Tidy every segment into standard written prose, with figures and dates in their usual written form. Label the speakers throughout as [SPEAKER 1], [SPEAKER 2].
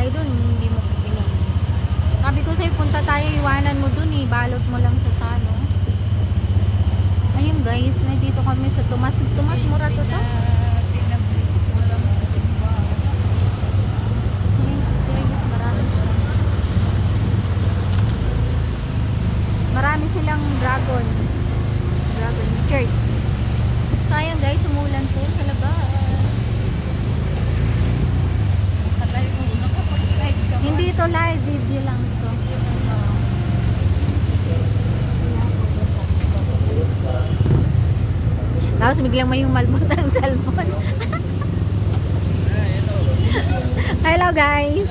[SPEAKER 1] tayo dun, hindi mo pipinig. Sabi ko sa'yo, punta tayo, iwanan mo dun eh, balot mo lang siya sa ano. Ayun guys, nandito kami sa Tomas mura to to.
[SPEAKER 2] Pinablis ko lang sa simbahan.
[SPEAKER 1] Ayun guys, marami siya. Marami silang dragon church. Sayang guys, umulan po sa labas.
[SPEAKER 2] Kalay mo, nakapag-live ka ba?
[SPEAKER 1] Hindi ito live, video lang ito. Tapos biglang may humalbot ng cellphone. Hello guys.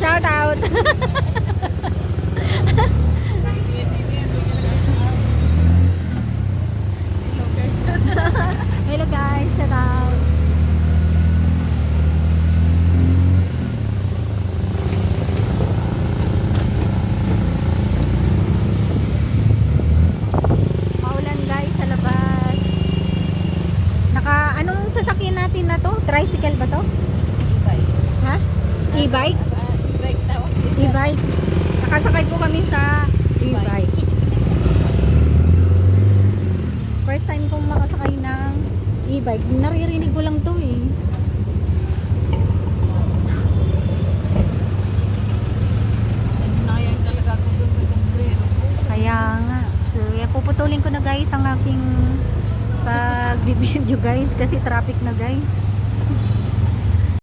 [SPEAKER 1] Shout out. Hello guys, shout out. Maulan guys sa labas. Anong sasakyan natin na to? Tricycle ba to?
[SPEAKER 2] E-bike.
[SPEAKER 1] Ha? E-bike?
[SPEAKER 2] E-bike tawag.
[SPEAKER 1] E-bike. Nakasakay po kami sa e-bike. First time kong makasakay ng e-bike. Naririnig ko lang to eh.
[SPEAKER 2] Nayang talaga ako doon sa sombrero ko.
[SPEAKER 1] Kaya nga. So, puputulin ko na guys ang aking pag-video guys kasi traffic na guys.